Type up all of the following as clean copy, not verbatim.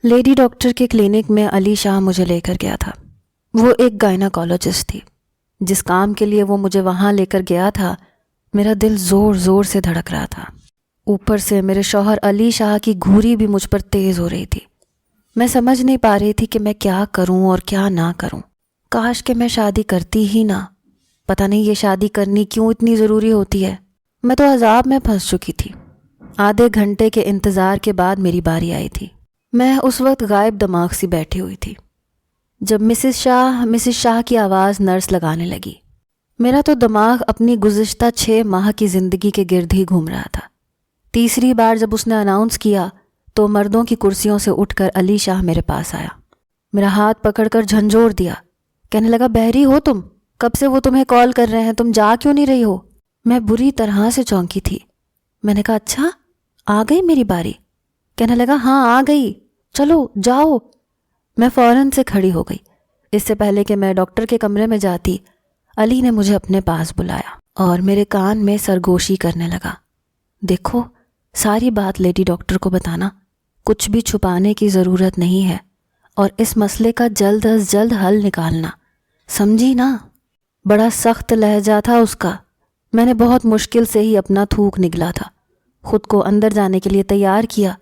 Lady doctor کے clinic میں علی شاہ مجھے لے کر گیا تھا۔ وہ ایک گائناکالوجسٹ تھی۔ جس کام کے لیے وہ مجھے وہاں لے کر گیا تھا، میرا دل زور زور سے دھڑک رہا تھا۔ اوپر سے میرے شوہر علی شاہ کی گھوری بھی مجھ پر تیز ہو رہی تھی۔ میں سمجھ نہیں پا رہی تھی کہ میں کیا کروں اور کیا نہ کروں۔ کاش کہ میں شادی کرتی ہی نہ۔ پتہ نہیں یہ شادی کرنی کیوں اتنی ضروری ہوتی ہے۔ میں تو عذاب میں پھنس چکی تھی۔ آدھے گھنٹے کے انتظار کے بعد میری باری آئی تھی۔ میں اس وقت غائب دماغ سی بیٹھی ہوئی تھی جب مسز شاہ کی آواز نرس لگانے لگی۔ میرا تو دماغ اپنی گزشتہ 6 ماہ کی زندگی کے گرد ہی گھوم رہا تھا۔ تیسری بار جب اس نے اناؤنس کیا تو مردوں کی کرسیوں سے اٹھ کر علی شاہ میرے پاس آیا۔ میرا ہاتھ پکڑ کر جھنجھوڑ دیا۔ کہنے لگا، بحری ہو تم؟ کب سے وہ تمہیں کال کر رہے ہیں، تم جا کیوں نہیں رہی ہو؟ میں بری طرح سے چونکی تھی۔ میں نے کہا، اچھا آ گئی میری باری؟ کہنے لگا، ہاں آ گئی، چلو جاؤ۔ میں فوراً سے کھڑی ہو گئی۔ اس سے پہلے کہ میں ڈاکٹر کے کمرے میں جاتی، علی نے مجھے اپنے پاس بلایا اور میرے کان میں سرگوشی کرنے لگا۔ دیکھو، ساری بات لیڈی ڈاکٹر کو بتانا، کچھ بھی چھپانے کی ضرورت نہیں ہے، اور اس مسئلے کا جلد از جلد حل نکالنا، سمجھی نا؟ بڑا سخت لہجہ تھا اس کا۔ میں نے بہت مشکل سے ہی اپنا تھوک نگلا تھا۔ خود کو اندر جانے کے لیے تیار کیا۔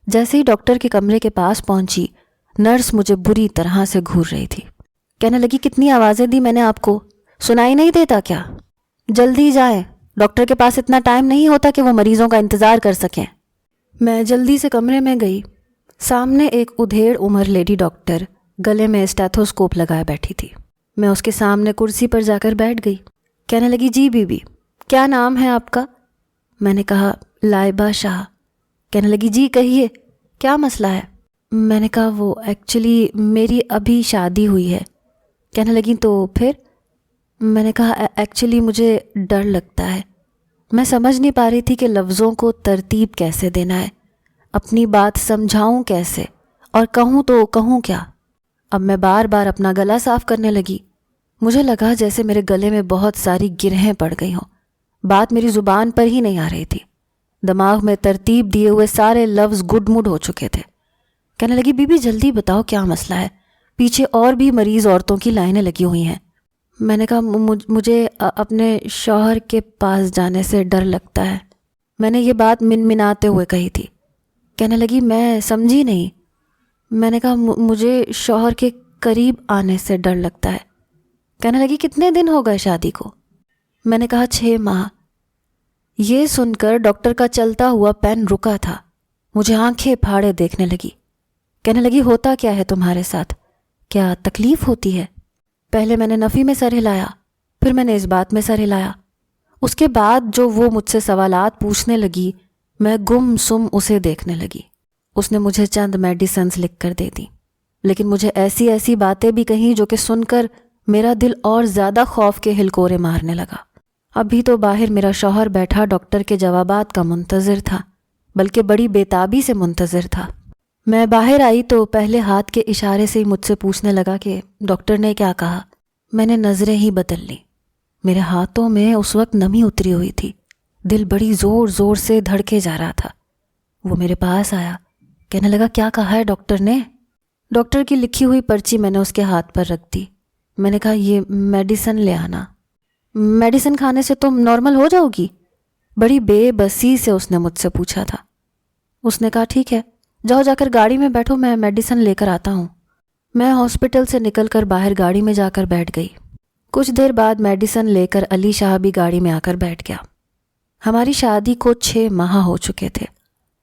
جیسے ہی ڈاکٹر کے کمرے کے پاس پہنچی، نرس مجھے بری طرح سے گھور رہی تھی۔ کہنے لگی، کتنی آوازیں دی میں نے آپ کو، سنائی نہیں دیتا کیا؟ جلدی جائیں، ڈاکٹر کے پاس اتنا ٹائم نہیں ہوتا کہ وہ مریضوں کا انتظار کر سکیں۔ میں جلدی سے کمرے میں گئی۔ سامنے ایک ادھیڑ عمر لیڈی ڈاکٹر گلے میں اسٹیتھوسکوپ لگائے بیٹھی تھی۔ میں اس کے سامنے کرسی پر جا کر بیٹھ گئی۔ کہنے لگی، جی بی بی، کیا نام ہے آپ کا؟ میں نے کہا، لائبہ شاہ۔ کہنے لگی، جی کہیے، کیا مسئلہ ہے؟ میں نے کہا، وہ ایکچولی میری ابھی شادی ہوئی ہے۔ کہنے لگی، تو پھر؟ میں نے کہا، ایکچولی مجھے ڈر لگتا ہے۔ میں سمجھ نہیں پا رہی تھی کہ لفظوں کو ترتیب کیسے دینا ہے، اپنی بات سمجھاؤں کیسے، اور کہوں تو کہوں کیا۔ اب میں بار بار اپنا گلا صاف کرنے لگی۔ مجھے لگا جیسے میرے گلے میں بہت ساری گرہیں پڑ گئی ہوں۔ بات میری زبان پر ہی نہیں آ رہی تھی۔ دماغ میں ترتیب دیے ہوئے سارے لفظ گڈ مڈ ہو چکے تھے۔ کہنے لگی، بی بی جلدی بتاؤ کیا مسئلہ ہے، پیچھے اور بھی مریض عورتوں کی لائنیں لگی ہوئی ہیں۔ میں نے کہا، مجھے اپنے شوہر کے پاس جانے سے ڈر لگتا ہے۔ میں نے یہ بات منمناتے ہوئے کہی تھی۔ کہنے لگی، میں سمجھی نہیں۔ میں نے کہا، مجھے شوہر کے قریب آنے سے ڈر لگتا ہے۔ کہنے لگی، کتنے دن ہو گئے شادی کو؟ میں نے کہا، 6 ماہ۔ یہ سن کر ڈاکٹر کا چلتا ہوا پین رکا تھا۔ مجھے آنکھیں پھاڑے دیکھنے لگی۔ کہنے لگی، ہوتا کیا ہے تمہارے ساتھ؟ کیا تکلیف ہوتی ہے؟ پہلے میں نے نفی میں سر ہلایا، پھر میں نے اس بات میں سر ہلایا۔ اس کے بعد جو وہ مجھ سے سوالات پوچھنے لگی، میں گم سم اسے دیکھنے لگی۔ اس نے مجھے چند میڈیسنز لکھ کر دے دی، لیکن مجھے ایسی ایسی باتیں بھی کہیں جو کہ سن کر میرا دل اور زیادہ خوف کے ہلکورے مارنے لگا۔ ابھی تو باہر میرا شوہر بیٹھا ڈاکٹر کے جوابات کا منتظر تھا، بلکہ بڑی بےتابی سے منتظر تھا۔ میں باہر آئی تو پہلے ہاتھ کے اشارے سے ہی مجھ سے پوچھنے لگا کہ ڈاکٹر نے کیا کہا۔ میں نے نظریں ہی بدل لیں۔ میرے ہاتھوں میں اس وقت نمی اتری ہوئی تھی، دل بڑی زور زور سے دھڑکے جا رہا تھا۔ وہ میرے پاس آیا، کہنے لگا، کیا کہا ہے ڈاکٹر نے؟ ڈاکٹر کی لکھی ہوئی پرچی میں نے اس کے ہاتھ پر رکھ دی۔ میں نے کہا، یہ میڈیسن لے آنا۔ میڈیسن کھانے سے تم نارمل ہو جاؤ گی؟ بڑی بے بسی سے اس نے مجھ سے پوچھا تھا۔ اس نے کہا، ٹھیک ہے، جاؤ جا کر گاڑی میں بیٹھو، میں میڈیسن لے کر آتا ہوں۔ میں ہاسپٹل سے نکل کر باہر گاڑی میں جا کر بیٹھ گئی۔ کچھ دیر بعد میڈیسن لے کر علی شاہ بھی گاڑی میں آ کر بیٹھ گیا۔ ہماری شادی کو 6 ماہ ہو چکے تھے،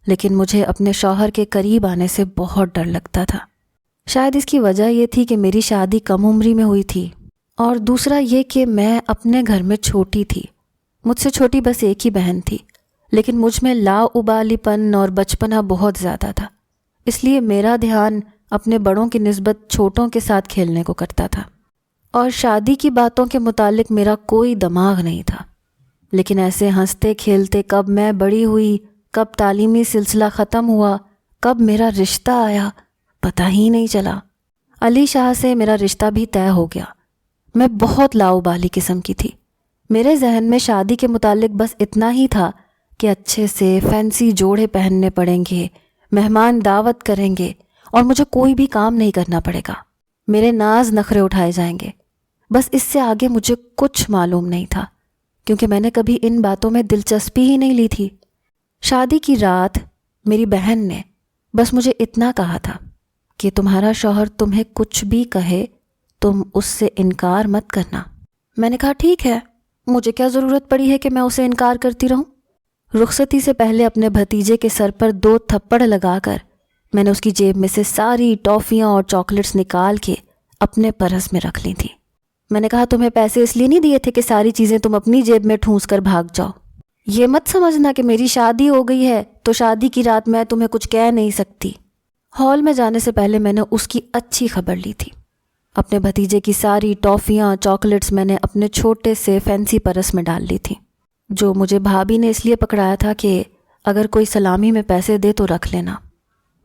لیکن مجھے اپنے شوہر کے قریب آنے سے بہت ڈر لگتا تھا۔ شاید اس کی وجہ یہ تھی کہ میری شادی کم عمری میں ہوئی تھی، اور دوسرا یہ کہ میں اپنے گھر میں چھوٹی تھی۔ مجھ سے چھوٹی بس ایک ہی بہن تھی، لیکن مجھ میں لاابالی پن اور بچپنا بہت زیادہ تھا، اس لیے میرا دھیان اپنے بڑوں کی نسبت چھوٹوں کے ساتھ کھیلنے کو کرتا تھا، اور شادی کی باتوں کے متعلق میرا کوئی دماغ نہیں تھا۔ لیکن ایسے ہنستے کھیلتے کب میں بڑی ہوئی، کب تعلیمی سلسلہ ختم ہوا، کب میرا رشتہ آیا، پتہ ہی نہیں چلا۔ علی شاہ سے میرا رشتہ بھی طے ہو گیا۔ میں بہت لاؤبالی قسم کی تھی۔ میرے ذہن میں شادی کے متعلق بس اتنا ہی تھا کہ اچھے سے فینسی جوڑے پہننے پڑیں گے، مہمان دعوت کریں گے، اور مجھے کوئی بھی کام نہیں کرنا پڑے گا. میرے ناز نخرے اٹھائے جائیں گے. بس اس سے آگے مجھے کچھ معلوم نہیں تھا، کیونکہ میں نے کبھی ان باتوں میں دلچسپی ہی نہیں لی تھی. شادی کی رات میری بہن نے بس مجھے اتنا کہا تھا کہ تمہارا شوہر تمہیں کچھ بھی کہے تم اس سے انکار مت کرنا. میں نے کہا ٹھیک ہے، مجھے کیا ضرورت پڑی ہے کہ میں اسے انکار کرتی رہوں. رخصتی سے پہلے اپنے بھتیجے کے سر پر 2 تھپڑ لگا کر میں نے اس کی جیب میں سے ساری ٹافیاں اور چاکلیٹس نکال کے اپنے پرس میں رکھ لی تھی. میں نے کہا تمہیں پیسے اس لیے نہیں دیے تھے کہ ساری چیزیں تم اپنی جیب میں ٹھونس کر بھاگ جاؤ. یہ مت سمجھنا کہ میری شادی ہو گئی ہے تو شادی کی رات میں تمہیں کچھ کہہ نہیں سکتی. ہال میں جانے سے پہلے میں نے اس کی اچھی خبر لی تھی. اپنے بھتیجے کی ساری ٹافیاں چاکلیٹس میں نے اپنے چھوٹے سے فینسی پرس میں ڈال لی تھی، جو مجھے بھابھی نے اس لیے پکڑایا تھا کہ اگر کوئی سلامی میں پیسے دے تو رکھ لینا.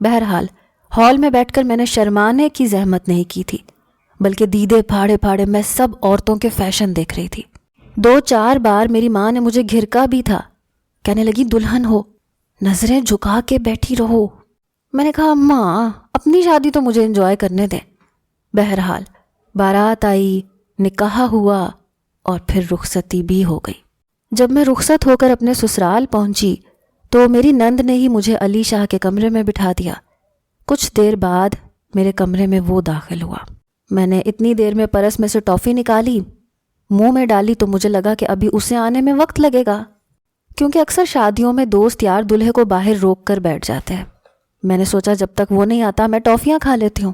بہرحال ہال میں بیٹھ کر میں نے شرمانے کی زحمت نہیں کی تھی، بلکہ دیدے پھاڑے پھاڑے میں سب عورتوں کے فیشن دیکھ رہی تھی. 2-4 بار میری ماں نے مجھے گھرکا بھی تھا. کہنے لگی دلہن ہو، نظریں جھکا کے بیٹھی رہو. میں نے کہا ماں اپنی شادی تو مجھے انجوائے کرنے دیں. بہرحال بارات آئی، نکاح ہوا اور پھر رخصتی بھی ہو گئی. جب میں رخصت ہو کر اپنے سسرال پہنچی تو میری نند نے ہی مجھے علی شاہ کے کمرے میں بٹھا دیا. کچھ دیر بعد میرے کمرے میں وہ داخل ہوا. میں نے اتنی دیر میں پرس میں سے ٹافی نکالی، منہ میں ڈالی تو مجھے لگا کہ ابھی اسے آنے میں وقت لگے گا، کیونکہ اکثر شادیوں میں دوست یار دلہے کو باہر روک کر بیٹھ جاتے ہیں. میں نے سوچا جب تک وہ نہیں آتا میں ٹافیاں کھا لیتی ہوں.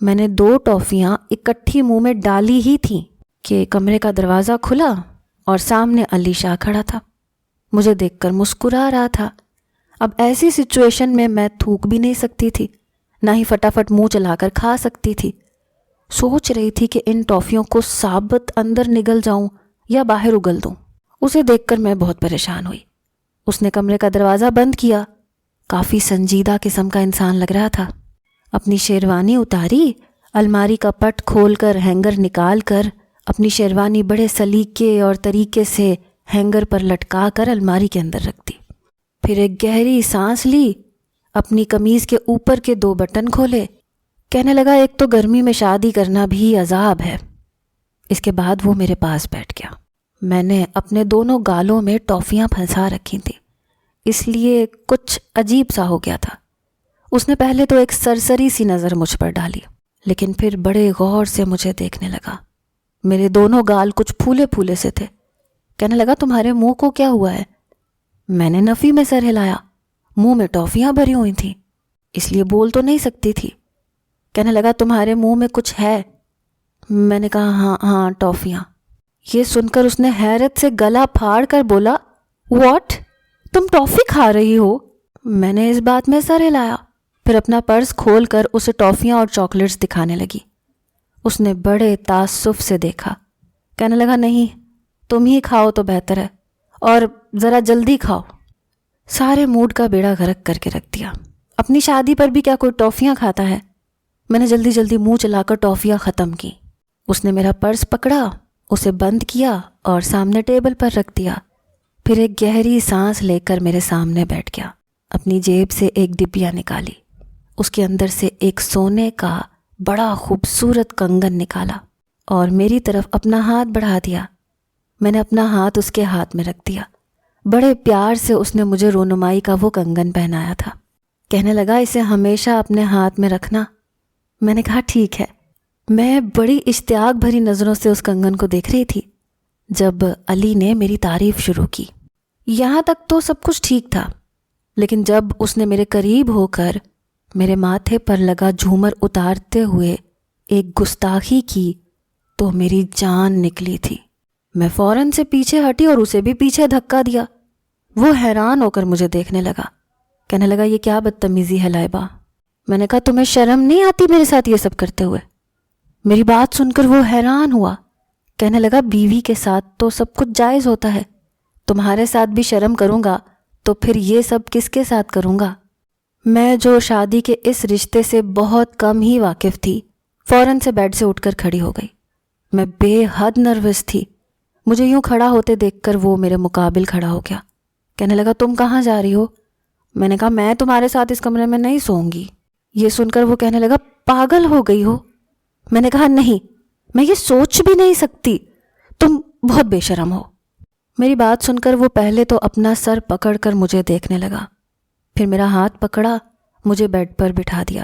میں نے 2 ٹافیاں اکٹھی منہ میں ڈالی ہی تھیں کہ کمرے کا دروازہ کھلا اور سامنے علی شاہ کھڑا تھا. مجھے دیکھ کر مسکرا رہا تھا. اب ایسی سچویشن میں میں تھوک بھی نہیں سکتی تھی، نہ ہی فٹافٹ منہ چلا کر کھا سکتی تھی. سوچ رہی تھی کہ ان ٹافیوں کو ثابت اندر نگل جاؤں یا باہر اگل دوں. اسے دیکھ کر میں بہت پریشان ہوئی. اس نے کمرے کا دروازہ بند کیا. کافی سنجیدہ قسم کا انسان لگ رہا تھا. اپنی شیروانی اتاری، الماری کا پٹ کھول کر ہینگر نکال کر اپنی شیروانی بڑے سلیقے اور طریقے سے ہینگر پر لٹکا کر الماری کے اندر رکھ دی. پھر ایک گہری سانس لی، اپنی قمیض کے اوپر کے 2 بٹن کھولے. کہنے لگا ایک تو گرمی میں شادی کرنا بھی عذاب ہے. اس کے بعد وہ میرے پاس بیٹھ گیا. میں نے اپنے دونوں گالوں میں ٹافیاں پھنسا رکھی تھیں، اس لیے کچھ عجیب سا ہو گیا تھا. اس نے پہلے تو ایک سرسری سی نظر مجھ پر ڈالی، لیکن پھر بڑے غور سے مجھے دیکھنے لگا. میرے دونوں گال کچھ پھولے پھولے سے تھے. کہنے لگا تمہارے منہ کو کیا ہوا ہے؟ میں نے نفی میں سر ہلایا. منہ میں ٹافیاں بھری ہوئی تھیں، اس لیے بول تو نہیں سکتی تھی. کہنے لگا تمہارے منہ میں کچھ ہے؟ میں نے کہا ہاں ٹافیاں. یہ سن کر اس نے حیرت سے گلا پھاڑ کر بولا واٹ، تم ٹافی کھا رہی ہو؟ میں نے اس بات میں سر ہلایا. پھر اپنا پرس کھول کر اسے ٹافیاں اور چاکلیٹس دکھانے لگی. اس نے بڑے تعصب سے دیکھا. کہنے لگا نہیں، تم ہی کھاؤ تو بہتر ہے، اور ذرا جلدی کھاؤ. سارے موڈ کا بیڑا غرق کر کے رکھ دیا. اپنی شادی پر بھی کیا کوئی ٹافیاں کھاتا ہے؟ میں نے جلدی جلدی منہ چلا کر ٹافیاں ختم کی. اس نے میرا پرس پکڑا، اسے بند کیا اور سامنے ٹیبل پر رکھ دیا. پھر ایک گہری سانس لے کر میرے سامنے بیٹھ گیا. اپنی جیب سے ایک ڈبیا نکالی، اس کے اندر سے ایک سونے کا بڑا خوبصورت کنگن نکالا اور میری طرف اپنا ہاتھ بڑھا دیا. میں نے اپنا ہاتھ اس کے ہاتھ میں رکھ دیا. بڑے پیار سے اس نے مجھے رونمائی کا وہ کنگن پہنایا تھا. کہنے لگا اسے ہمیشہ اپنے ہاتھ میں رکھنا. میں نے کہا ٹھیک ہے. میں بڑی اشتیاق بھری نظروں سے اس کنگن کو دیکھ رہی تھی جب علی نے میری تعریف شروع کی. یہاں تک تو سب کچھ ٹھیک تھا، لیکن جب اس نے میرے قریب ہو کر میرے ماتھے پر لگا جھومر اتارتے ہوئے ایک گستاخی کی تو میری جان نکلی تھی. میں فوراً سے پیچھے ہٹی اور اسے بھی پیچھے دھکا دیا. وہ حیران ہو کر مجھے دیکھنے لگا. کہنے لگا یہ کیا بدتمیزی ہے لائبہ؟ میں نے کہا تمہیں شرم نہیں آتی میرے ساتھ یہ سب کرتے ہوئے؟ میری بات سن کر وہ حیران ہوا. کہنے لگا بیوی کے ساتھ تو سب کچھ جائز ہوتا ہے، تمہارے ساتھ بھی شرم کروں گا تو پھر یہ سب کس کے ساتھ کروں گا؟ میں جو شادی کے اس رشتے سے بہت کم ہی واقف تھی، فوراً سے بیڈ سے اٹھ کر کھڑی ہو گئی. میں بے حد نروس تھی. مجھے یوں کھڑا ہوتے دیکھ کر وہ میرے مقابل کھڑا ہو گیا. کہنے لگا تم کہاں جا رہی ہو؟ میں نے کہا میں تمہارے ساتھ اس کمرے میں نہیں سوؤں گی. یہ سن کر وہ کہنے لگا پاگل ہو گئی ہو؟ میں نے کہا نہیں، میں یہ سوچ بھی نہیں سکتی، تم بہت بے شرم ہو۔ میری بات سن کر وہ پہلے تو اپنا سر پکڑ کر مجھے دیکھنے لگا، پھر میرا ہاتھ پکڑا، مجھے بیڈ پر بٹھا دیا۔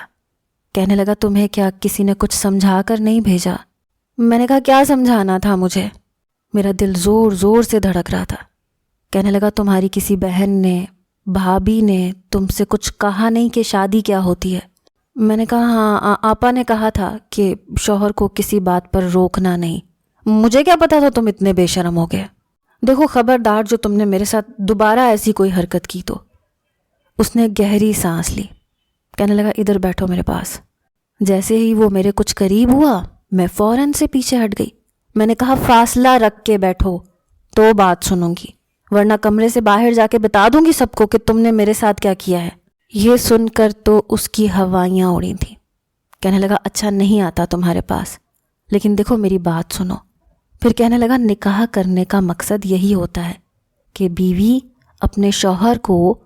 کہنے لگا تمہیں کیا کسی نے کچھ سمجھا کر نہیں بھیجا؟ میں نے کہا کیا سمجھانا تھا مجھے؟ میرا دل زور زور سے دھڑک رہا تھا۔ کہنے لگا تمہاری کسی بہن نے، بھابھی نے تم سے کچھ کہا نہیں کہ شادی کیا ہوتی ہے؟ میں نے کہا ہاں، آپا نے کہا تھا کہ شوہر کو کسی بات پر روکنا نہیں۔ مجھے کیا پتا تھا تم اتنے بے شرم ہو گئے؟ دیکھو خبردار جو تم نے میرے ساتھ دوبارہ ایسی کوئی حرکت کی تو۔ اس نے گہری سانس لی، کہنے لگا ادھر بیٹھو میرے پاس۔ جیسے ہی وہ میرے کچھ قریب ہوا میں فوراً سے پیچھے ہٹ گئی۔ میں نے کہا فاصلہ رکھ کے بیٹھو تو بات سنوں گی، ورنہ کمرے سے باہر جا کے بتا دوں گی سب کو کہ تم نے میرے ساتھ کیا کیا ہے۔ یہ سن کر تو اس کی ہوائیاں اڑی تھیں۔ کہنے لگا اچھا نہیں آتا تمہارے پاس، لیکن دیکھو میری بات سنو۔ پھر کہنے لگا نکاح کرنے کا مقصد یہی ہوتا ہے کہ بیوی اپنے شوہر کو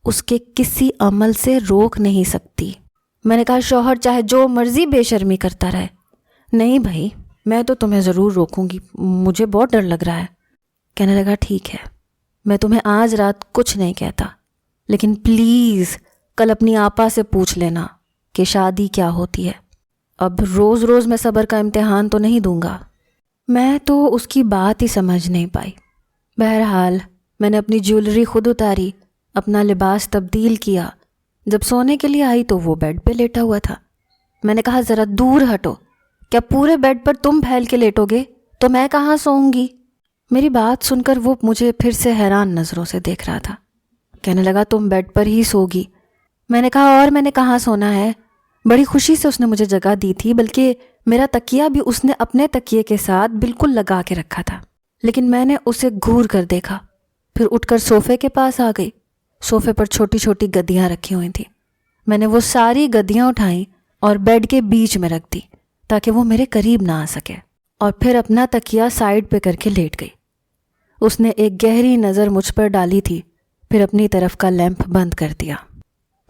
اس کے کسی عمل سے روک نہیں سکتی۔ میں نے کہا شوہر چاہے جو مرضی بے شرمی کرتا رہے۔ نہیں بھائی، میں تو تمہیں ضرور روکوں گی، مجھے بہت ڈر لگ رہا ہے۔ کہنے لگا ٹھیک ہے، میں تمہیں آج رات کچھ نہیں کہتا، لیکن پلیز کل اپنی آپا سے پوچھ لینا کہ شادی کیا ہوتی ہے۔ اب روز روز میں صبر کا امتحان تو نہیں دوں گا۔ میں تو اس کی بات ہی سمجھ نہیں پائی۔ بہرحال میں نے اپنی جیولری خود اتاری، اپنا لباس تبدیل کیا۔ جب سونے کے لیے آئی تو وہ بیڈ پہ لیٹا ہوا تھا۔ میں نے کہا ذرا دور ہٹو، کیا پورے بیڈ پر تم پھیل کے لیٹو گے تو میں کہاں سوؤں گی؟ میری بات سن کر وہ مجھے پھر سے حیران نظروں سے دیکھ رہا تھا۔ کہنے لگا تم بیڈ پر ہی سوگی۔ میں نے کہا اور میں نے کہاں سونا ہے؟ بڑی خوشی سے اس نے مجھے جگہ دی تھی، بلکہ میرا تکیہ بھی اس نے اپنے تکیے کے ساتھ بالکل لگا کے رکھا تھا، لیکن میں نے اسے گھور کر دیکھا، پھر اٹھ کر صوفے کے پاس آ گئی۔ صوفے پر چھوٹی چھوٹی گدیاں رکھی ہوئی تھیں۔ میں نے وہ ساری گدیاں اٹھائیں اور بیڈ کے بیچ میں رکھ دی تاکہ وہ میرے قریب نہ آ سکے، اور پھر اپنا تکیہ سائڈ پہ کر کے لیٹ گئی۔ اس نے ایک گہری نظر مجھ پر ڈالی تھی، پھر اپنی طرف کا لیمپ بند کر دیا۔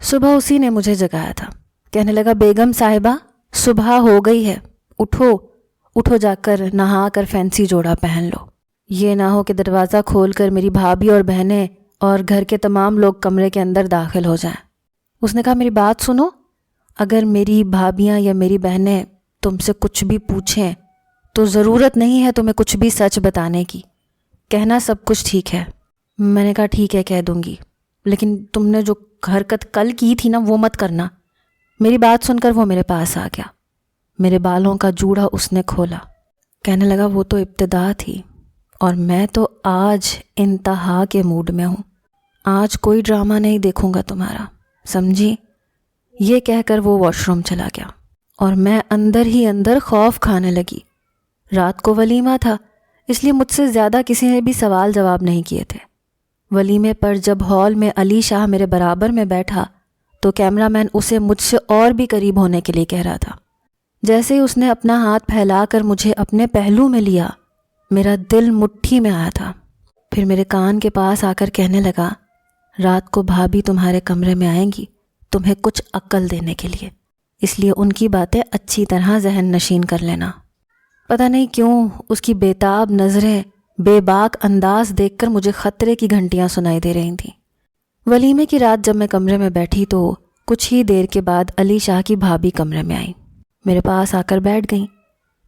صبح اسی نے مجھے جگایا تھا۔ کہنے لگا بیگم صاحبہ صبح ہو گئی ہے، اٹھو اٹھو، جا کر نہا کر فینسی جوڑا پہن لو، یہ نہ ہو کہ دروازہ کھول کر میری بھابھی اور بہنیں اور گھر کے تمام لوگ کمرے کے اندر داخل ہو جائیں۔ اس نے کہا میری بات سنو، اگر میری بھابیاں یا میری بہنیں تم سے کچھ بھی پوچھیں تو ضرورت نہیں ہے تمہیں کچھ بھی سچ بتانے کی، کہنا سب کچھ ٹھیک ہے۔ میں نے کہا ٹھیک ہے کہہ دوں گی، لیکن تم نے جو حرکت کل کی تھی نا وہ مت کرنا۔ میری بات سن کر وہ میرے پاس آ گیا، میرے بالوں کا جوڑا اس نے کھولا۔ کہنے لگا وہ تو ابتدا تھی، اور میں تو آج انتہا کے موڈ میں ہوں، آج کوئی ڈرامہ نہیں دیکھوں گا تمہارا، سمجھی؟ یہ کہہ کر وہ واش روم چلا گیا، اور میں اندر ہی اندر خوف کھانے لگی۔ رات کو ولیمہ تھا، اس لیے مجھ سے زیادہ کسی نے بھی سوال جواب نہیں کیے تھے۔ ولیمے پر جب ہال میں علی شاہ میرے برابر میں بیٹھا تو کیمرہ مین اسے مجھ سے اور بھی قریب ہونے کے لیے کہہ رہا تھا۔ جیسے ہی اس نے اپنا ہاتھ پھیلا کر مجھے اپنے پہلو میں لیا، میرا دل مٹھی میں آیا تھا۔ پھر میرے کان کے پاس آ کر کہنے لگا رات کو بھابھی تمہارے کمرے میں آئیں گی تمہیں کچھ عقل دینے کے لیے، اس لیے ان کی باتیں اچھی طرح ذہن نشین کر لینا۔ پتہ نہیں کیوں اس کی بیتاب نظریں، بے باک انداز دیکھ کر مجھے خطرے کی گھنٹیاں سنائی دے رہی تھیں۔ ولیمے کی رات جب میں کمرے میں بیٹھی تو کچھ ہی دیر کے بعد علی شاہ کی بھابھی کمرے میں آئیں، میرے پاس آ کر بیٹھ گئیں۔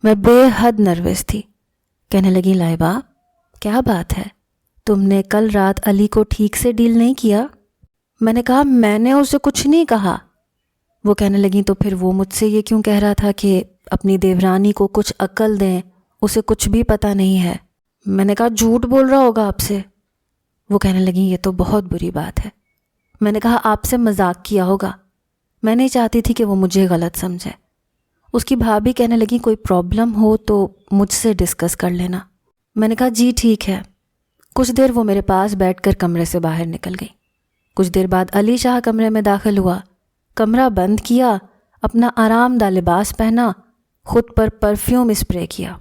میں بے حد نروس تھی۔ کہنے لگی لائبہ کیا بات ہے، تم نے کل رات علی کو ٹھیک سے ڈیل نہیں کیا؟ میں نے کہا میں نے اسے کچھ نہیں کہا۔ وہ کہنے لگیں تو پھر وہ مجھ سے یہ کیوں کہہ رہا تھا کہ اپنی دیورانی کو کچھ عقل دیں، اسے کچھ بھی پتہ نہیں ہے؟ میں نے کہا جھوٹ بول رہا ہوگا آپ سے۔ وہ کہنے لگیں یہ تو بہت بری بات ہے۔ میں نے کہا آپ سے مذاق کیا ہوگا، میں نہیں چاہتی تھی کہ وہ مجھے غلط سمجھے۔ اس کی بھابھی کہنے لگی کوئی پرابلم ہو تو مجھ سے ڈسکس کر لینا۔ میں نے کہا جی ٹھیک ہے۔ کچھ دیر وہ میرے پاس بیٹھ کر کمرے سے باہر نکل گئی۔ کچھ دیر بعد علی شاہ کمرے میں داخل ہوا، کمرہ بند کیا، اپنا آرام دہ لباس پہنا، خود پر پرفیوم اسپرے کیا،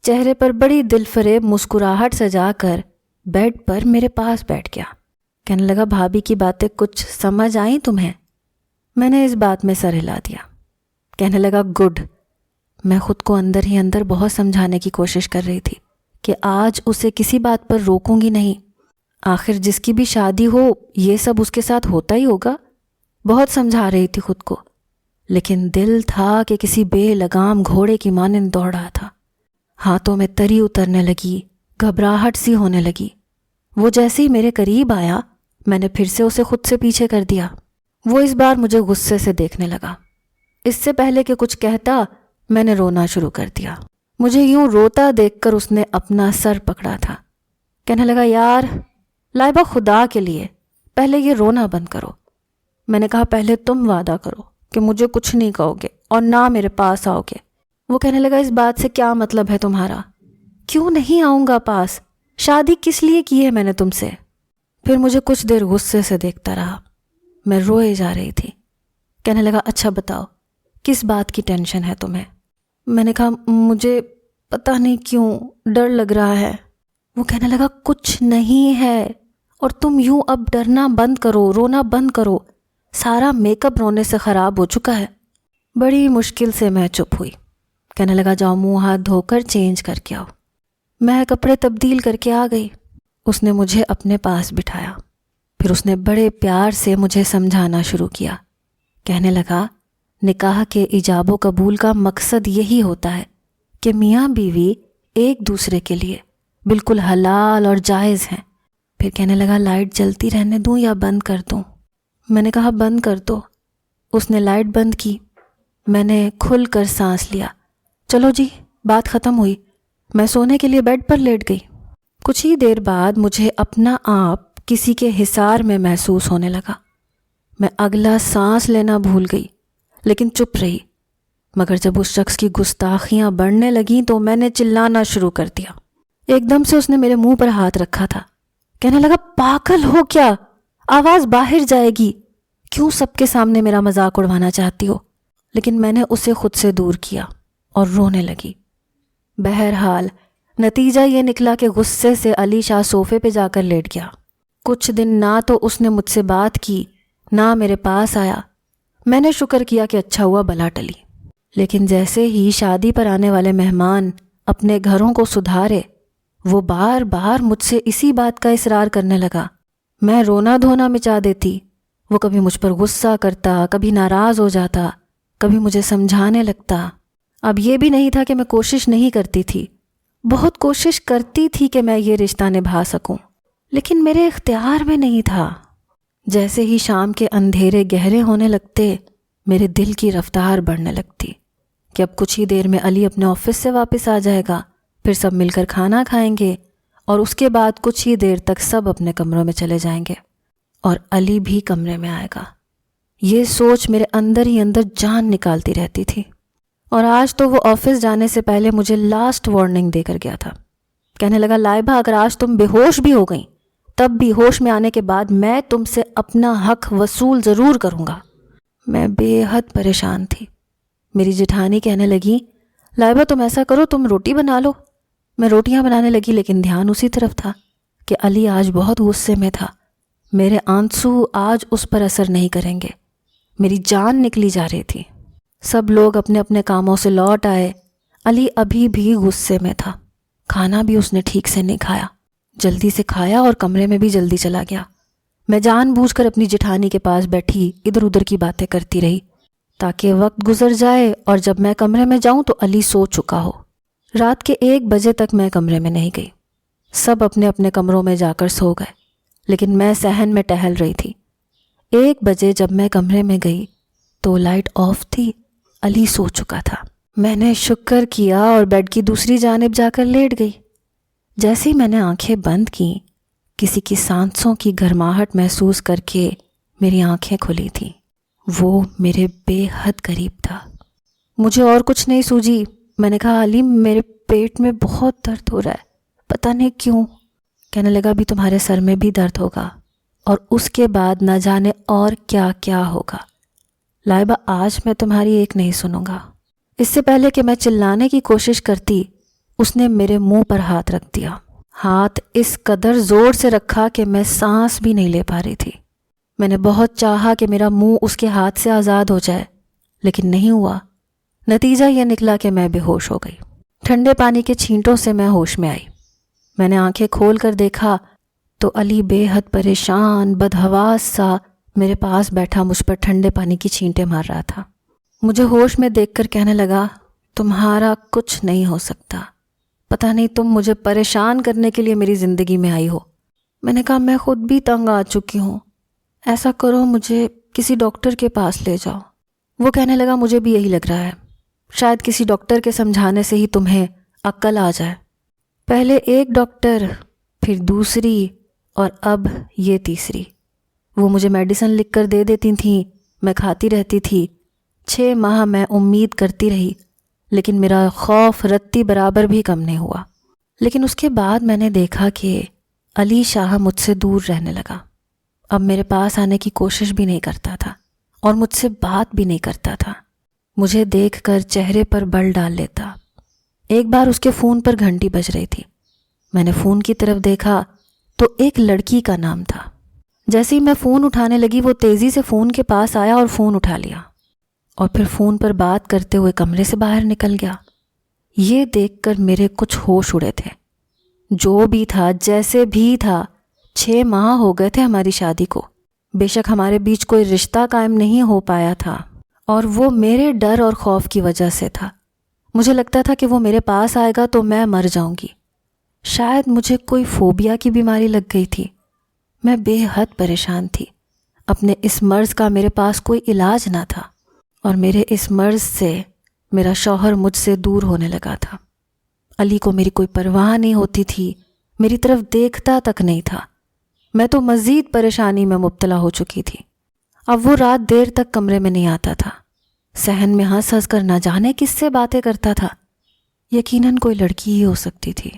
چہرے پر بڑی دل فریب مسکراہٹ سجا کر بیڈ پر میرے پاس بیٹھ گیا۔ کہنے لگا بھابھی کی باتیں کچھ سمجھ آئیں تمہیں؟ میں نے اس بات میں سر ہلا دیا. کہنے لگا گڈ. میں خود کو اندر ہی اندر بہت سمجھانے کی کوشش کر رہی تھی کہ آج اسے کسی بات پر روکوں گی نہیں. آخر جس کی بھی شادی ہو یہ سب اس کے ساتھ ہوتا ہی ہوگا. بہت سمجھا رہی تھی خود کو، لیکن دل تھا کہ کسی بے لگام گھوڑے کی مانند دوڑ رہا تھا. ہاتھوں میں تری اترنے لگی، گھبراہٹ سی ہونے لگی. وہ جیسے ہی میرے قریب آیا میں نے پھر سے اسے خود سے پیچھے کر دیا. وہ اس بار مجھے غصے سے دیکھنے لگا. اس سے پہلے کہ کچھ کہتا میں نے رونا شروع کر دیا. مجھے یوں روتا دیکھ کر اس نے اپنا سر پکڑا تھا. کہنے لگا یار لائبہ خدا کے لیے پہلے یہ رونا بند کرو. میں نے کہا پہلے تم وعدہ کرو کہ مجھے کچھ نہیں کہو گے اور نہ میرے پاس آؤ گے. وہ کہنے لگا اس بات سے کیا مطلب ہے تمہارا؟ کیوں نہیں آؤں گا پاس؟ شادی کس لیے کی ہے میں نے تم سے؟ پھر مجھے کچھ دیر غصے سے دیکھتا رہا. میں روئے جا رہی تھی. کہنے لگا اچھا بتاؤ کس بات کی ٹینشن ہے تمہیں؟ میں نے کہا مجھے پتہ نہیں کیوں ڈر لگ رہا ہے. وہ کہنے لگا کچھ نہیں ہے اور تم یوں اب ڈرنا بند کرو، رونا بند کرو. سارا میک اپ رونے سے خراب ہو چکا ہے. بڑی مشکل سے میں چپ ہوئی. کہنے لگا جاؤ منہ ہاتھ دھو کر چینج کر کے آؤ. میں کپڑے تبدیل کر کے آ گئی. اس نے مجھے اپنے پاس بٹھایا. پھر اس نے بڑے پیار سے مجھے سمجھانا شروع کیا. کہنے لگا نکاح کے ایجاب و قبول کا مقصد یہی ہوتا ہے کہ میاں بیوی ایک دوسرے کے لیے بالکل حلال اور جائز ہیں. پھر کہنے لگا لائٹ جلتی رہنے دوں یا بند کر دوں؟ میں نے کہا بند کر دو. اس نے لائٹ بند کی. میں نے کھل کر سانس لیا. چلو جی بات ختم ہوئی. میں سونے کے لیے بیڈ پر لیٹ گئی. کچھ ہی دیر بعد مجھے اپنا آپ کسی کے حصار میں محسوس ہونے لگا. میں اگلا سانس لینا بھول گئی لیکن چپ رہی. مگر جب اس شخص کی گستاخیاں بڑھنے لگیں تو میں نے چلانا شروع کر دیا. ایک دم سے اس نے میرے منہ پر ہاتھ رکھا تھا. کہنے لگا پاگل ہو کیا؟ آواز باہر جائے گی. کیوں سب کے سامنے میرا مذاق اڑوانا چاہتی ہو؟ لیکن میں نے اسے خود سے دور کیا اور رونے لگی. بہرحال نتیجہ یہ نکلا کہ غصے سے علی شاہ صوفے پہ جا کر لیٹ گیا. کچھ دن نہ تو اس نے مجھ سے بات کی نہ میرے پاس آیا. میں نے شکر کیا کہ اچھا ہوا بلا ٹلی. لیکن جیسے ہی شادی پر آنے والے مہمان اپنے گھروں کو سدھارے وہ بار بار مجھ سے اسی بات کا اصرار کرنے لگا. میں رونا دھونا مچا دیتی. وہ کبھی مجھ پر غصہ کرتا، کبھی ناراض ہو جاتا، کبھی مجھے سمجھانے لگتا. اب یہ بھی نہیں تھا کہ میں کوشش نہیں کرتی تھی. بہت کوشش کرتی تھی کہ میں یہ رشتہ نبھا سکوں، لیکن میرے اختیار میں نہیں تھا. جیسے ہی شام کے اندھیرے گہرے ہونے لگتے میرے دل کی رفتار بڑھنے لگتی کہ اب کچھ ہی دیر میں علی اپنے آفس سے واپس آ جائے گا. پھر سب مل کر کھانا کھائیں گے اور اس کے بعد کچھ ہی دیر تک سب اپنے کمروں میں چلے جائیں گے اور علی بھی کمرے میں آئے گا. یہ سوچ میرے اندر ہی اندر جان نکالتی رہتی تھی. اور آج تو وہ آفس جانے سے پہلے مجھے لاسٹ وارننگ دے کر گیا تھا. کہنے لگا لائبہ اگر آج تم بے ہوش بھی ہو گئیں تب بھی ہوش میں آنے کے بعد میں تم سے اپنا حق وصول ضرور کروں گا. میں بے حد پریشان تھی. میری جٹھانی کہنے لگی لائبہ تم ایسا کرو تم روٹی بنا لو. میں روٹیاں بنانے لگی لیکن دھیان اسی طرف تھا کہ علی آج بہت غصے میں تھا. میرے آنسو آج اس پر اثر نہیں کریں گے. میری جان نکلی جا رہی تھی. سب لوگ اپنے اپنے کاموں سے لوٹ آئے. علی ابھی بھی غصے میں تھا. کھانا بھی اس نے ٹھیک سے نہیں کھایا. جلدی سے کھایا اور کمرے میں بھی جلدی چلا گیا. میں جان بوجھ کر اپنی جٹھانی کے پاس بیٹھی ادھر ادھر کی باتیں کرتی رہی تاکہ وقت گزر جائے اور جب میں کمرے میں جاؤں تو علی سو چکا ہو. رات کے 1 بجے تک میں کمرے میں نہیں گئی. سب اپنے اپنے کمروں میں جا کر سو گئے لیکن میں صحن میں ٹہل رہی تھی. 1 بجے جب میں کمرے میں گئی تو لائٹ آف تھی. علی سو چکا تھا. میں نے شکر کیا اور بیڈ کی دوسری جانب جا کر لیٹ گئی. جیسے ہی میں نے آنکھیں بند کیں کسی کی سانسوں کی گرماہٹ محسوس کر کے میری آنکھیں کھلی تھیں. وہ میرے بے حد قریب تھا. مجھے اور کچھ نہیں سوجھی. میں نے کہا علی میرے پیٹ میں بہت درد ہو رہا ہے پتہ نہیں کیوں. کہنے لگا ابھی تمہارے سر میں بھی درد ہوگا اور اس کے بعد نہ جانے اور کیا کیا ہوگا. لائبہ آج میں تمہاری ایک نہیں سنوں گا. اس سے پہلے کہ میں چلانے کی کوشش کرتی اس نے میرے منہ پر ہاتھ رکھ دیا. ہاتھ اس قدر زور سے رکھا کہ میں سانس بھی نہیں لے پا رہی تھی. میں نے بہت چاہا کہ میرا منہ اس کے ہاتھ سے آزاد ہو جائے، لیکن نہیں ہوا۔ نتیجہ یہ نکلا کہ میں بے ہوش ہو گئی۔ ٹھنڈے پانی کے چھینٹوں سے میں ہوش میں آئی۔ میں نے آنکھیں کھول کر دیکھا تو علی بے حد پریشان بدحواس سا میرے پاس بیٹھا مجھ پر ٹھنڈے پانی کی چھینٹیں مار رہا تھا۔ مجھے ہوش میں دیکھ کر کہنے لگا، تمہارا کچھ نہیں ہو سکتا، پتہ نہیں تم مجھے پریشان کرنے کے لیے میری زندگی میں آئی ہو۔ میں نے کہا میں خود بھی تنگ آ چکی ہوں، ایسا کرو مجھے کسی ڈاکٹر کے پاس لے جاؤ۔ وہ کہنے لگا مجھے بھی یہی لگ رہا ہے، شاید کسی ڈاکٹر کے سمجھانے سے ہی تمہیں عقل آ جائے۔ پہلے ایک ڈاکٹر، پھر دوسری، اور اب یہ تیسری۔ وہ مجھے میڈیسن لکھ کر دے دیتی تھیں، میں کھاتی رہتی تھی۔ 6 ماہ میں امید کرتی رہی، لیکن میرا خوف رتی برابر بھی کم نہیں ہوا۔ لیکن اس کے بعد میں نے دیکھا کہ علی شاہ مجھ سے دور رہنے لگا، اب میرے پاس آنے کی کوشش بھی نہیں کرتا تھا اور مجھ سے بات بھی نہیں کرتا تھا۔ مجھے دیکھ کر چہرے پر بل ڈال لیتا۔ ایک بار اس کے فون پر گھنٹی بج رہی تھی، میں نے فون کی طرف دیکھا تو ایک لڑکی کا نام تھا۔ جیسے ہی میں فون اٹھانے لگی وہ تیزی سے فون کے پاس آیا اور فون اٹھا لیا، اور پھر فون پر بات کرتے ہوئے کمرے سے باہر نکل گیا۔ یہ دیکھ کر میرے کچھ ہوش اڑے تھے۔ جو بھی تھا، جیسے بھی تھا، 6 ماہ ہو گئے تھے ہماری شادی کو۔ بے شک ہمارے بیچ کوئی رشتہ قائم نہیں ہو پایا تھا، اور وہ میرے ڈر اور خوف کی وجہ سے تھا۔ مجھے لگتا تھا کہ وہ میرے پاس آئے گا تو میں مر جاؤں گی۔ شاید مجھے کوئی فوبیا کی بیماری لگ گئی تھی۔ میں بے حد پریشان تھی۔ اپنے اس مرض کا میرے پاس کوئی علاج نہ تھا، اور میرے اس مرض سے میرا شوہر مجھ سے دور ہونے لگا تھا۔ علی کو میری کوئی پرواہ نہیں ہوتی تھی، میری طرف دیکھتا تک نہیں تھا۔ میں تو مزید پریشانی میں مبتلا ہو چکی تھی۔ اب وہ رات دیر تک کمرے میں نہیں آتا تھا، صحن میں ہنس ہنس کر نہ جانے کس سے باتیں کرتا تھا۔ یقیناً کوئی لڑکی ہی ہو سکتی تھی۔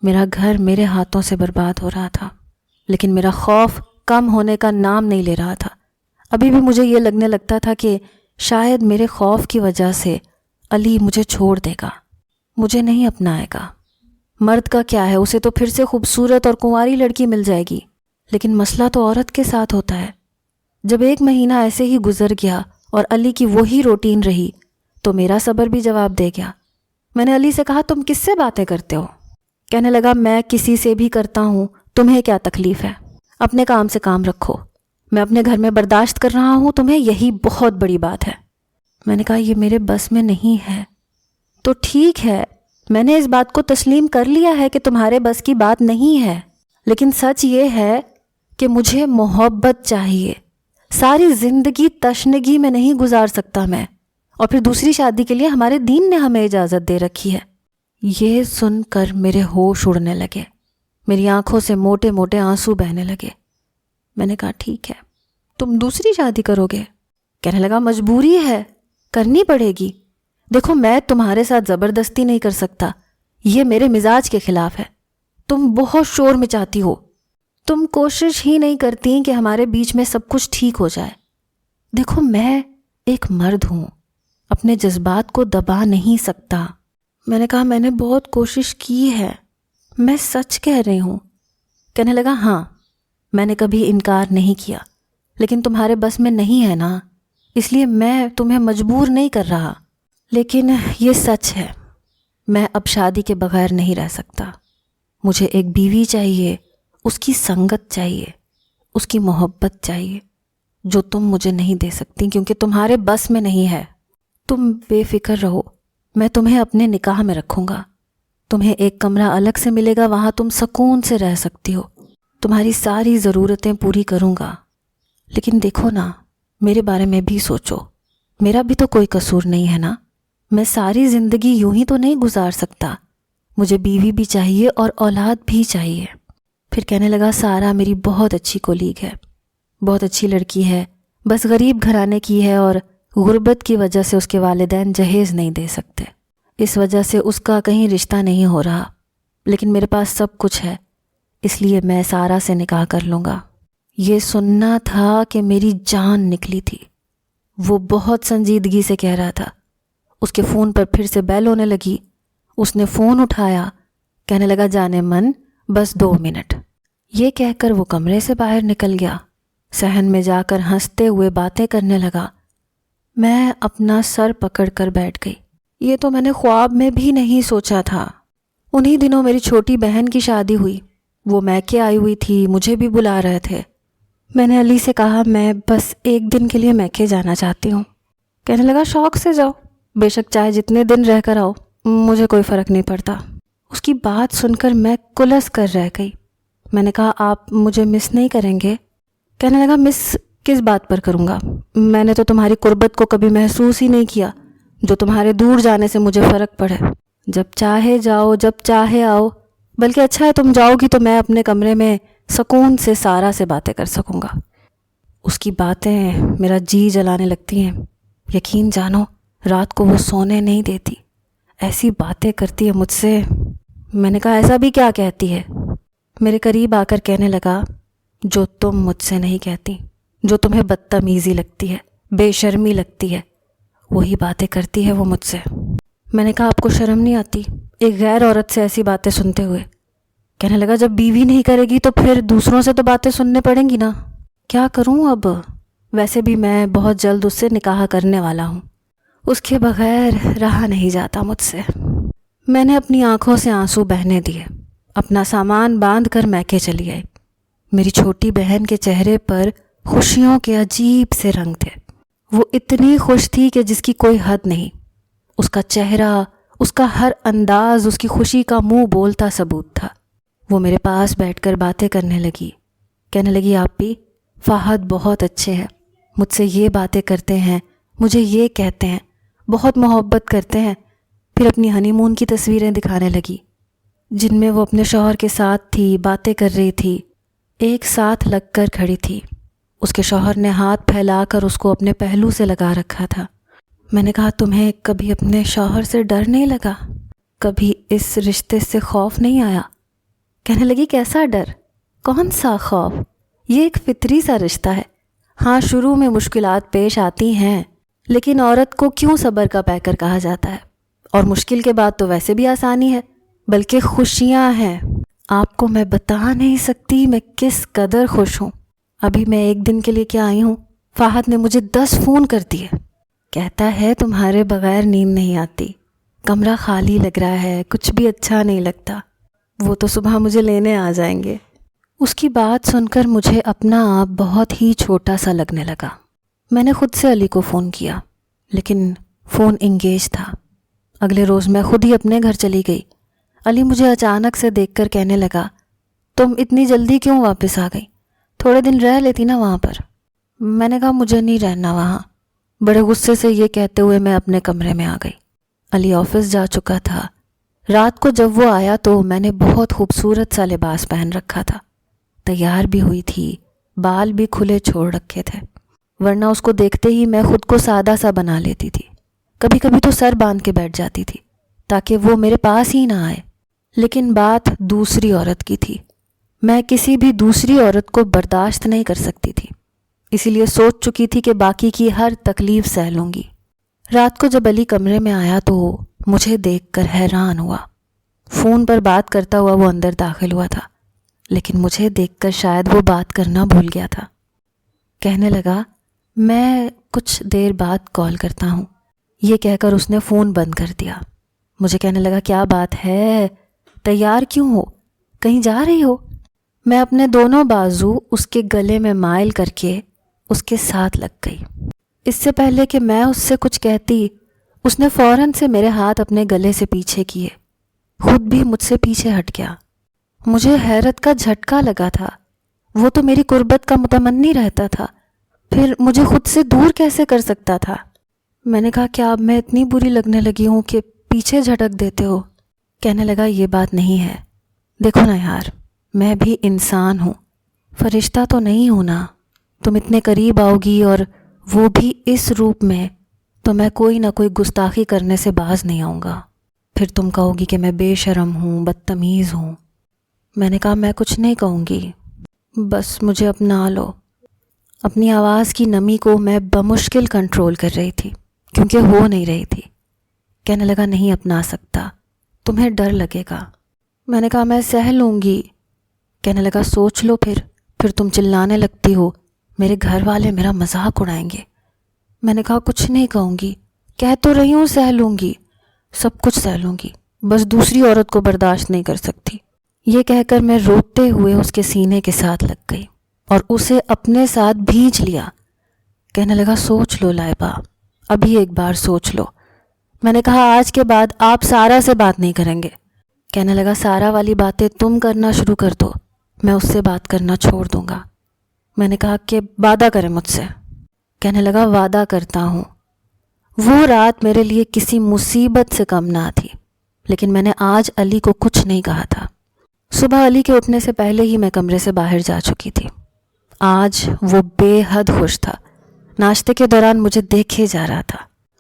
میرا گھر میرے ہاتھوں سے برباد ہو رہا تھا، لیکن میرا خوف کم ہونے کا نام نہیں لے رہا تھا۔ ابھی بھی مجھے یہ لگنے لگتا تھا کہ شاید میرے خوف کی وجہ سے علی مجھے چھوڑ دے گا، مجھے نہیں اپنائے گا۔ مرد کا کیا ہے، اسے تو پھر سے خوبصورت اور کنواری لڑکی مل جائے گی، لیکن مسئلہ تو عورت کے ساتھ ہوتا ہے۔ جب 1 مہینہ ایسے ہی گزر گیا اور علی کی وہی روٹین رہی تو میرا صبر بھی جواب دے گیا۔ میں نے علی سے کہا، تم کس سے باتیں کرتے ہو؟ کہنے لگا، میں کسی سے بھی کرتا ہوں، تمہیں کیا تکلیف ہے؟ اپنے کام سے کام رکھو، میں اپنے گھر میں برداشت کر رہا ہوں، تمہیں یہی بہت بڑی بات ہے۔ میں نے کہا، یہ میرے بس میں نہیں ہے۔ تو ٹھیک ہے، میں نے اس بات کو تسلیم کر لیا ہے کہ تمہارے بس کی بات نہیں ہے، لیکن سچ یہ ہے کہ مجھے محبت چاہیے۔ ساری زندگی تشنگی میں نہیں گزار سکتا میں، اور پھر دوسری شادی کے لیے ہمارے دین نے ہمیں اجازت دے رکھی ہے۔ یہ سن کر میرے ہوش اڑنے لگے، میری آنکھوں سے موٹے موٹے آنسو بہنے لگے۔ میں نے کہا، ٹھیک ہے، تم دوسری شادی کرو گے؟ کہنے لگا، مجبوری ہے، کرنی پڑے گی۔ دیکھو، میں تمہارے ساتھ زبردستی نہیں کر سکتا، یہ میرے مزاج کے خلاف ہے۔ تم بہت شور مچاتی ہو، تم کوشش ہی نہیں کرتی کہ ہمارے بیچ میں سب کچھ ٹھیک ہو جائے۔ دیکھو، میں ایک مرد ہوں، اپنے جذبات کو دبا نہیں سکتا۔ میں نے کہا، میں نے بہت کوشش کی ہے، میں سچ کہہ رہی ہوں۔ کہنے لگا، ہاں، میں نے کبھی انکار نہیں کیا، لیکن تمہارے بس میں نہیں ہے نا، اس لیے میں تمہیں مجبور نہیں کر رہا۔ لیکن یہ سچ ہے، میں اب شادی کے بغیر نہیں رہ سکتا۔ مجھے ایک بیوی چاہیے، اس کی سنگت چاہیے، اس کی محبت چاہیے، جو تم مجھے نہیں دے سکتی کیونکہ تمہارے بس میں نہیں ہے۔ تم بے فکر رہو، میں تمہیں اپنے نکاح میں رکھوں گا، تمہیں ایک کمرہ الگ سے ملے گا، وہاں تم سکون سے رہ سکتی ہو، تمہاری ساری ضرورتیں پوری کروں گا۔ لیکن دیکھو نا، میرے بارے میں بھی سوچو، میرا بھی تو کوئی قصور نہیں ہے نا، میں ساری زندگی یوں ہی تو نہیں گزار سکتا، مجھے بیوی بھی چاہیے اور اولاد بھی چاہیے۔ پھر کہنے لگا، سارا میری بہت اچھی کولیگ ہے، بہت اچھی لڑکی ہے، بس غریب گھرانے کی ہے اور غربت کی وجہ سے اس کے والدین جہیز نہیں دے سکتے، اس وجہ سے اس کا کہیں رشتہ نہیں ہو رہا، لیکن میرے پاس سب کچھ ہے، اس لیے میں سارا سے نکاح کر لوں گا۔ یہ سننا تھا کہ میری جان نکلی تھی۔ وہ بہت سنجیدگی سے کہہ رہا تھا۔ اس کے فون پر پھر سے بیل ہونے لگی، اس نے فون اٹھایا، کہنے لگا، جانے من، بس 2 منٹ۔ یہ کہہ کر وہ کمرے سے باہر نکل گیا۔ صحن میں جا کر ہنستے ہوئے باتیں کرنے لگا۔ میں اپنا سر پکڑ کر بیٹھ گئی۔ یہ تو میں نے خواب میں بھی نہیں سوچا تھا۔ انہی دنوں میری چھوٹی بہن کی شادی ہوئی۔ وہ میکے آئی ہوئی تھی، مجھے بھی بلا رہے تھے۔ میں نے علی سے کہا میں بس ایک دن کے لیے میکے جانا چاہتی ہوں۔ کہنے لگا شوق سے جاؤ، بے شک چاہے جتنے دن رہ کر آؤ، مجھے کوئی فرق نہیں پڑتا۔ اس کی بات سن کر میں کلس کر رہ گئی۔ میں نے کہا آپ مجھے مس نہیں کریں گے؟ کہنے لگا مس کس بات پر کروں گا؟ میں نے تو تمہاری قربت کو کبھی محسوس ہی نہیں کیا جو تمہارے دور جانے سے مجھے فرق پڑے۔ جب چاہے جاؤ، جب چاہے آؤ، بلکہ اچھا ہے تم جاؤ گی تو میں اپنے کمرے میں سکون سے سارا سے باتیں کر سکوں گا۔ اس کی باتیں میرا جی جلانے لگتی ہیں۔ یقین جانو رات کو وہ سونے نہیں دیتی، ایسی باتیں کرتی ہے مجھ سے۔ میں نے کہا ایسا بھی کیا کہتی ہے؟ میرے قریب آ کر کہنے لگا جو تم مجھ سے نہیں کہتی، جو تمہیں بدتمیزی لگتی ہے، بے شرمی لگتی ہے، وہی باتیں کرتی ہے وہ مجھ سے۔ میں نے کہا آپ کو شرم نہیں آتی ایک غیر عورت سے ایسی باتیں سنتے ہوئے؟ کہنے لگا جب بیوی نہیں کرے گی تو پھر دوسروں سے تو باتیں سننے پڑیں گی نا۔ کیا کروں اب؟ ویسے بھی میں بہت جلد اس سے نکاح کرنے والا ہوں، اس کے بغیر رہا نہیں جاتا مجھ سے۔ میں نے اپنی آنکھوں سے آنسو بہنے دیے، اپنا سامان باندھ کر میکے چلی آئی۔ میری چھوٹی بہن کے چہرے پر خوشیوں کے عجیب سے رنگ تھے۔ وہ اتنی خوش تھی کہ جس کی کوئی حد نہیں۔ اس کا چہرہ، اس کا ہر انداز اس کی خوشی کا منہ بولتا ثبوت تھا۔ وہ میرے پاس بیٹھ کر باتیں کرنے لگی۔ کہنے لگی آپ بھی فہد بہت اچھے ہیں، مجھ سے یہ باتیں کرتے ہیں، مجھے یہ کہتے ہیں، بہت محبت کرتے ہیں۔ پھر اپنی ہنی مون کی تصویریں دکھانے لگی جن میں وہ اپنے شوہر کے ساتھ تھی، باتیں کر رہی تھی، ایک ساتھ لگ کر کھڑی تھی۔ اس کے شوہر نے ہاتھ پھیلا کر اس کو اپنے پہلو سے لگا رکھا تھا۔ میں نے کہا تمہیں کبھی اپنے شوہر سے ڈر نہیں لگا؟ کبھی اس رشتے سے خوف نہیں آیا؟ کہنے لگی کیسا ڈر؟ کون سا خوف؟ یہ ایک فطری سا رشتہ ہے۔ ہاں شروع میں مشکلات پیش آتی ہیں، لیکن عورت کو کیوں صبر کا پیکر کہا جاتا ہے؟ اور مشکل کے بعد تو ویسے بھی آسانی ہے، بلکہ خوشیاں ہیں۔ آپ کو میں بتا نہیں سکتی میں کس قدر خوش ہوں۔ ابھی میں ایک دن کے لیے کیا آئی ہوں، فہد نے مجھے 10 فون کر دیے۔ کہتا ہے تمہارے بغیر نیند نہیں آتی، کمرہ خالی لگ رہا ہے، کچھ بھی اچھا نہیں لگتا، وہ تو صبح مجھے لینے آ جائیں گے۔ اس کی بات سن کر مجھے اپنا آپ بہت ہی چھوٹا سا لگنے لگا۔ میں نے خود سے علی کو فون کیا، لیکن فون انگیج تھا۔ اگلے روز میں خود ہی اپنے گھر چلی گئی۔ علی مجھے اچانک سے دیکھ کر کہنے لگا تم اتنی جلدی کیوں واپس آ گئی؟ تھوڑے دن رہ لیتی نا وہاں پر۔ میں نے کہا مجھے نہیں رہنا وہاں۔ بڑے غصے سے یہ کہتے ہوئے میں اپنے کمرے میں آ گئی۔ علی آفس جا چکا تھا۔ رات کو جب وہ آیا تو میں نے بہت خوبصورت سا لباس پہن رکھا تھا، تیار بھی ہوئی تھی، بال بھی کھلے چھوڑ رکھے تھے، ورنہ اس کو دیکھتے ہی میں خود کو سادہ سا بنا لیتی تھی۔ کبھی کبھی تو سر باندھ کے بیٹھ جاتی تھی تاکہ وہ میرے پاس ہی نہ آئے۔ لیکن بات دوسری عورت کی تھی، میں کسی بھی دوسری عورت کو برداشت نہیں کر سکتی تھی، اسی لیے سوچ چکی تھی کہ باقی کی ہر تکلیف سہ لوں گی۔ رات کو جب علی کمرے میں آیا تو مجھے دیکھ کر حیران ہوا۔ فون پر بات کرتا ہوا وہ اندر داخل ہوا تھا، لیکن مجھے دیکھ کر شاید وہ بات کرنا بھول گیا تھا۔ کہنے لگا میں کچھ دیر بعد کال کرتا ہوں۔ یہ کہہ کر اس نے فون بند کر دیا۔ مجھے کہنے لگا کیا بات ہے، تیار کیوں ہو، کہیں جا رہی ہو؟ میں اپنے دونوں بازو اس کے گلے میں مائل کر کے اس کے ساتھ لگ گئی۔ اس سے پہلے کہ میں اس سے کچھ کہتی، اس نے فوراً سے میرے ہاتھ اپنے گلے سے پیچھے کیے، خود بھی مجھ سے پیچھے ہٹ گیا۔ مجھے حیرت کا جھٹکا لگا تھا، وہ تو میری قربت کا متمنی رہتا تھا، پھر مجھے خود سے دور کیسے کر سکتا تھا؟ میں نے کہا کیا اب میں اتنی بری لگنے لگی ہوں کہ پیچھے جھٹک دیتے ہو؟ کہنے لگا یہ بات نہیں ہے، دیکھو نا یار، میں بھی انسان ہوں، فرشتہ تو نہیں ہوں نا۔ تم اتنے قریب آؤ گی اور وہ بھی اس روپ میں، تو میں کوئی نہ کوئی گستاخی کرنے سے باز نہیں آؤں گا۔ پھر تم کہو گی کہ میں بے شرم ہوں، بدتمیز ہوں۔ میں نے کہا میں کچھ نہیں کہوں گی، بس مجھے اپنا لو۔ اپنی آواز کی نمی کو میں بمشکل کنٹرول کر رہی تھی کیونکہ ہو نہیں رہی تھی۔ کہنے لگا نہیں اپنا سکتا، تمہیں ڈر لگے گا۔ میں نے کہا میں سہ لوں گی۔ کہنے لگا سوچ لو پھر تم چلانے لگتی ہو، میرے گھر والے میرا مذاق اڑائیں گے۔ میں نے کہا کچھ نہیں کہوں گی، کہہ تو رہی ہوں سہ لوں گی، سب کچھ سہ لوں گی، بس دوسری عورت کو برداشت نہیں کر سکتی۔ یہ کہہ کر میں روتے ہوئے اس کے سینے کے ساتھ لگ گئی اور اسے اپنے ساتھ بھینچ لیا۔ کہنے لگا سوچ لو لائبہ، ابھی ایک بار سوچ لو۔ میں نے کہا آج کے بعد آپ سارا سے بات نہیں کریں گے۔ کہنے لگا سارا والی باتیں تم کرنا شروع کر دو، میں اس سے بات کرنا چھوڑ دوں گا۔ میں نے کہا کہ وعدہ کریں مجھ سے۔ کہنے لگا وعدہ کرتا ہوں۔ وہ رات میرے لیے کسی مصیبت سے کم نہ تھی، لیکن میں نے آج علی کو کچھ نہیں کہا تھا۔ صبح علی کے اٹھنے سے پہلے ہی میں کمرے سے باہر جا چکی تھی۔ آج وہ بے حد خوش تھا۔ ناشتے کے دوران مجھے دیکھے جا رہا تھا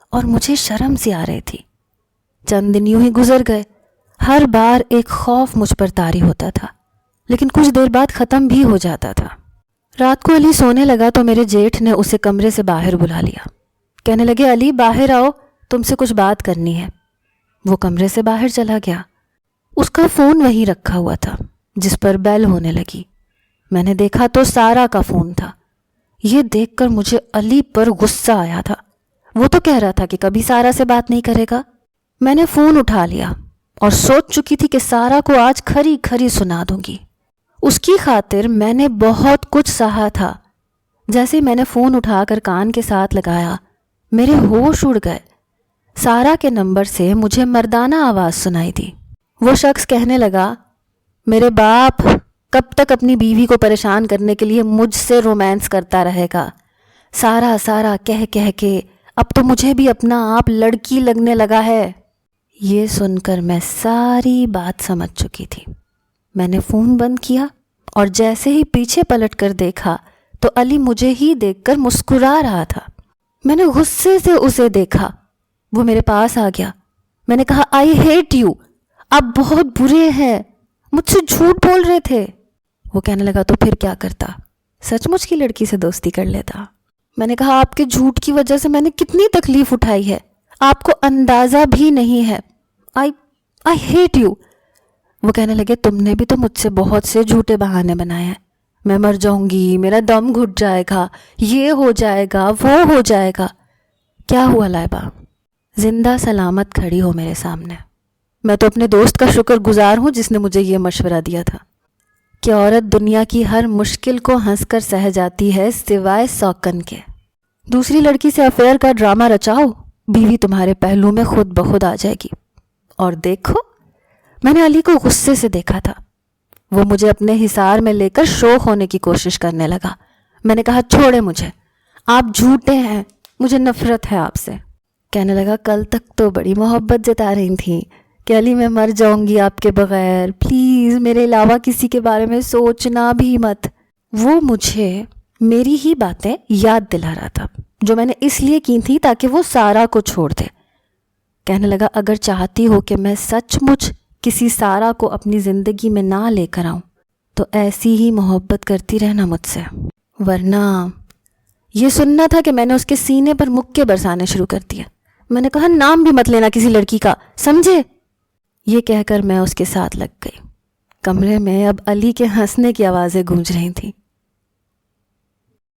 اور مجھے شرم سی آ رہی تھی۔ چند دن یوں ہی گزر گئے۔ ہر بار ایک خوف مجھ پر طاری ہوتا تھا، لیکن کچھ دیر بعد ختم بھی ہو جاتا تھا۔ رات کو علی سونے لگا تو میرے جیٹھ نے اسے کمرے سے باہر بلا لیا۔ کہنے لگے علی باہر آؤ، تم سے کچھ بات کرنی ہے۔ وہ کمرے سے باہر چلا گیا۔ اس کا فون وہیں رکھا ہوا تھا جس پر بیل ہونے لگی۔ میں نے دیکھا تو سارا کا فون تھا۔ یہ دیکھ کر مجھے علی پر غصہ آیا تھا۔ وہ تو کہہ رہا تھا کہ کبھی سارا سے بات نہیں کرے گا۔ میں نے فون اٹھا لیا اور سوچ چکی تھی کہ سارا کو آج کھری کھری سنا دوں گی۔ اس کی خاطر میں نے بہت کچھ سہا تھا۔ جیسے میں نے فون اٹھا کر کان کے ساتھ لگایا، میرے ہوش اڑ گئے۔ سارا کے نمبر سے مجھے مردانہ آواز سنائی دی۔ وہ شخص کہنے لگا میرے باپ کب تک اپنی بیوی کو پریشان کرنے کے لیے مجھ سے رومانس کرتا رہے گا؟ سارا سارا کہہ کہہ کے اب تو مجھے بھی اپنا آپ لڑکی لگنے لگا ہے۔ یہ سن کر میں ساری بات سمجھ چکی تھی۔ میں نے فون بند کیا اور جیسے ہی پیچھے پلٹ کر دیکھا تو علی مجھے ہی دیکھ کر مسکرا رہا تھا۔ میں نے غصے سے اسے دیکھا۔ وہ میرے پاس آ گیا۔ میں نے کہا آئی ہیٹ یو، آپ بہت برے ہیں، مجھ سے جھوٹ بول رہے تھے۔ وہ کہنے لگا تو پھر کیا کرتا، سچ مچ کی لڑکی سے دوستی کر لیتا۔ میں نے کہا آپ کے جھوٹ کی وجہ سے میں نے کتنی تکلیف اٹھائی ہے، آپ کو اندازہ بھی نہیں ہے۔ I hate you. وہ کہنے لگے تم نے بھی تو مجھ سے بہت سے جھوٹے بہانے بنائے ہیں، میں مر جاؤں گی، میرا دم گھٹ جائے گا، یہ ہو جائے گا، وہ ہو جائے گا۔ کیا ہوا لائبہ؟ زندہ سلامت کھڑی ہو میرے سامنے۔ میں تو اپنے دوست کا شکر گزار ہوں جس نے مجھے یہ مشورہ دیا تھا کہ عورت دنیا کی ہر مشکل کو ہنس کر سہ جاتی ہے سوائے سوکن کے۔ دوسری لڑکی سے افیئر کا ڈرامہ رچاؤ، بیوی تمہارے پہلو میں خود بخود آ جائے گی۔ اور دیکھو، میں نے علی کو غصے سے دیکھا تھا۔ وہ مجھے اپنے حصار میں لے کر شوخ ہونے کی کوشش کرنے لگا۔ میں نے کہا چھوڑے مجھے، آپ جھوٹے ہیں، مجھے نفرت ہے آپ سے۔ کہنے لگا کل تک تو بڑی محبت جتا رہی تھیں کہ علی میں مر جاؤں گی آپ کے بغیر، پلیز میرے علاوہ کسی کے بارے میں سوچنا بھی مت۔ وہ مجھے میری ہی باتیں یاد دلا رہا تھا جو میں نے اس لیے کی تھی تاکہ وہ سارا کو چھوڑ دے۔ کہنے لگا اگر چاہتی ہو کہ میں سچ مچ کسی سارا کو اپنی زندگی میں نہ لے کر آؤں تو ایسی ہی محبت کرتی رہنا مجھ سے، ورنہ۔ یہ سننا تھا کہ میں نے اس کے سینے پر مکے برسانے شروع کر دیا۔ میں نے کہا نام بھی مت لینا کسی لڑکی کا، سمجھے؟ یہ کہہ کر میں اس کے ساتھ لگ گئی۔ کمرے میں اب علی کے ہنسنے کی آوازیں گونج رہی تھیں۔